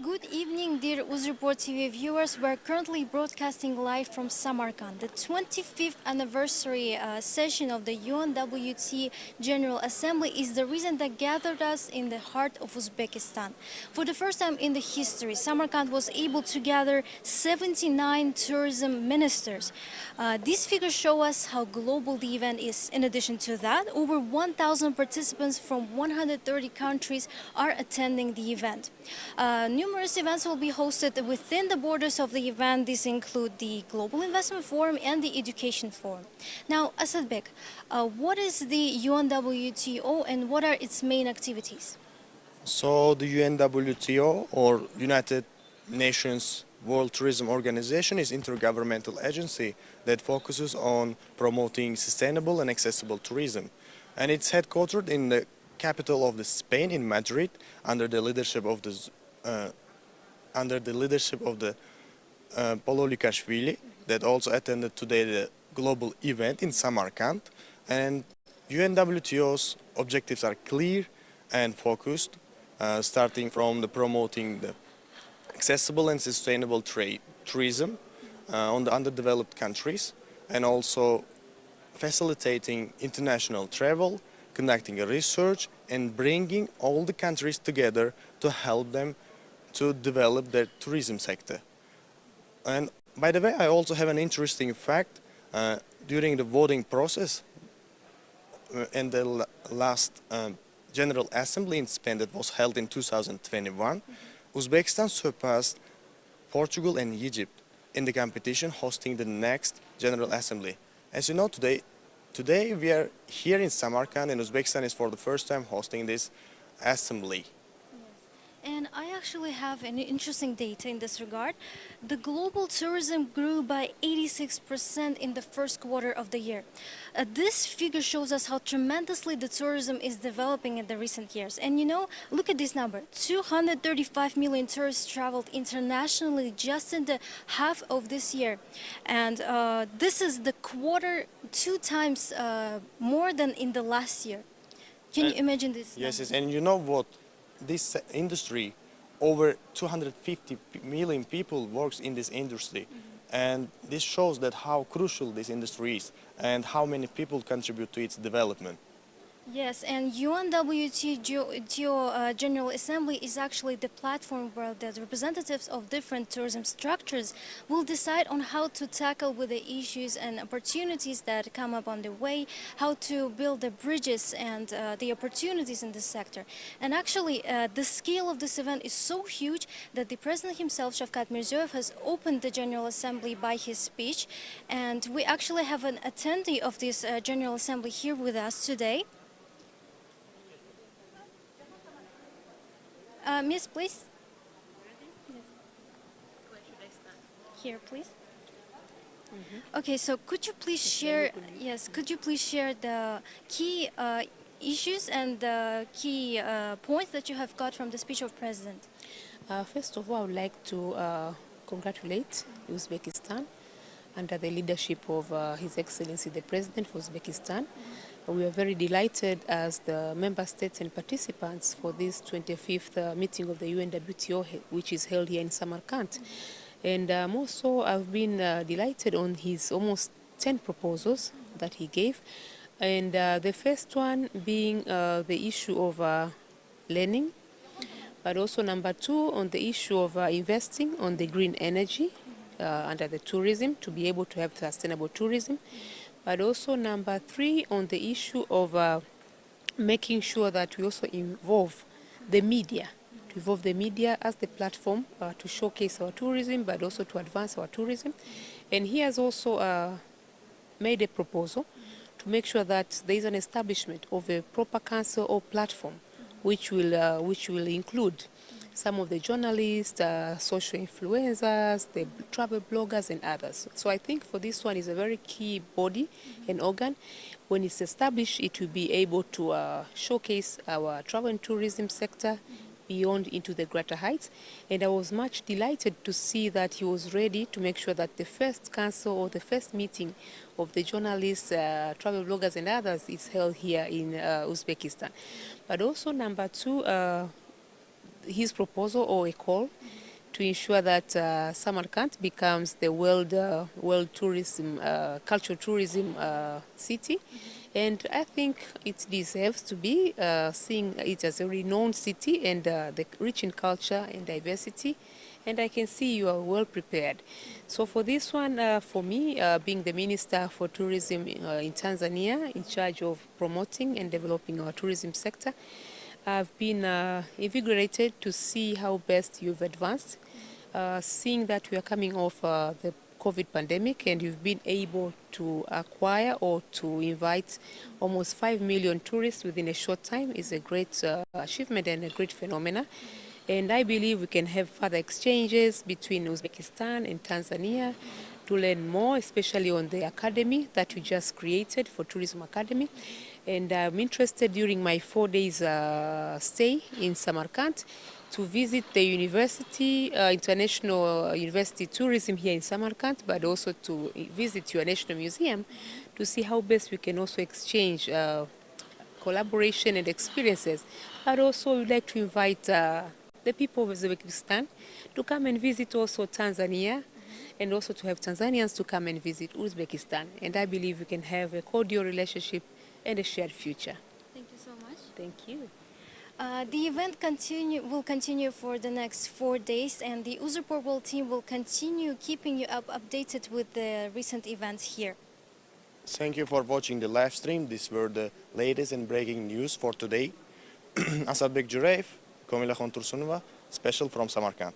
Good evening, dear UZREPORT TV viewers. We're currently broadcasting live from Samarkand, the 25th anniversary session of the UNWTO General Assembly is the reason that gathered us in the heart of Uzbekistan. For the first time in the history, Samarkand was able to gather 79 tourism ministers. These figures show us how global the event is. In addition to that, over 1,000 participants from 130 countries are attending the event. Numerous events will be hosted within the borders of the event. These include the Global Investment Forum and the Education Forum. Now, Asadbek, what is the UNWTO and what are its main activities? So the UNWTO, or United Nations World Tourism Organization, is an intergovernmental agency that focuses on promoting sustainable and accessible tourism. And it's headquartered in the capital of Spain, in Madrid, under the leadership of the Polo Lukashvili, that also attended today the global event in Samarkand. And UNWTO's objectives are clear and focused, starting from the promoting the accessible and sustainable tourism on the underdeveloped countries, and also facilitating international travel, conducting research, and bringing all the countries together to help them to develop their tourism sector. And by the way, I also have an interesting fact. During the voting process in the last General Assembly in Spain that was held in 2021, Uzbekistan surpassed Portugal and Egypt in the competition hosting the next General Assembly. As you know, today we are here in Samarkand, and Uzbekistan is for the first time hosting this assembly. And I actually have an interesting data in this regard. The global tourism grew by 86% in the first quarter of the year. This figure shows us how tremendously the tourism is developing in the recent years. And you know, look at this number. 235 million tourists traveled internationally just in the half of this year. And this is the quarter 2 times more than in the last year. Can you imagine this? Yes, and you know what? This industry, over 250 million people works in this industry, and this shows that how crucial this industry is and how many people contribute to its development. Yes, and UNWTO General Assembly is actually the platform where the representatives of different tourism structures will decide on how to tackle with the issues and opportunities that come up on the way, how to build the bridges and the opportunities in this sector. And actually, the scale of this event is so huge that the President himself, Shavkat Mirziyoyev, has opened the General Assembly by his speech. And we actually have an attendee of this General Assembly here with us today. Miss, please. Where should I start? Here, please. Okay, so could you please share? Yes, could you please share the key issues and the key points that you have got from the speech of President? First of all, I would like to congratulate Uzbekistan under the leadership of His Excellency the President of Uzbekistan. We are very delighted as the member states and participants for this 25th meeting of the UNWTO, which is held here in Samarkand. And more so, I've been delighted on his almost 10 proposals that he gave. And the first one being the issue of learning, but also number 2 on the issue of investing on the green energy under the tourism to be able to have sustainable tourism. But also number 3 on the issue of making sure that we also involve the media, as the platform to showcase our tourism, but also to advance our tourism. And he has also made a proposal to make sure that there is an establishment of a proper council or platform which will include some of the journalists, social influencers, the travel bloggers and others. So I think for this one is a very key body and organ. When it's established, it will be able to showcase our travel and tourism sector beyond into the greater heights. And I was much delighted to see that he was ready to make sure that the first council or the first meeting of the journalists, travel bloggers and others is held here in Uzbekistan. But also number 2, his proposal or a call to ensure that Samarkand becomes the world tourism, cultural tourism city. And I think it deserves to be, seeing it as a renowned city and rich in culture and diversity. And I can see you are well prepared. So for this one, for me, being the Minister for Tourism in Tanzania, in charge of promoting and developing our tourism sector, I've been invigorated to see how best you've advanced, seeing that we are coming off the COVID pandemic and you've been able to acquire or to invite almost 5 million tourists within a short time is a great achievement and a great phenomenon. And I believe we can have further exchanges between Uzbekistan and Tanzania to learn more, especially on the academy that we just created for Tourism Academy. And I'm interested during my 4 days stay in Samarkand to visit the university, International University Tourism here in Samarkand, but also to visit your National Museum to see how best we can also exchange collaboration and experiences. But also we'd like to invite the people of Uzbekistan to come and visit also Tanzania, and also to have Tanzanians to come and visit Uzbekistan. And I believe we can have a cordial relationship and a shared future. Thank you so much. Thank you. The event will continue for the next 4 days, and the UZREPORT World team will continue keeping you updated with the recent events here. Thank you for watching the live stream. These were the latest and breaking news for today. Asadbek Jureev, Komila Khon Tursunova, special from Samarkand.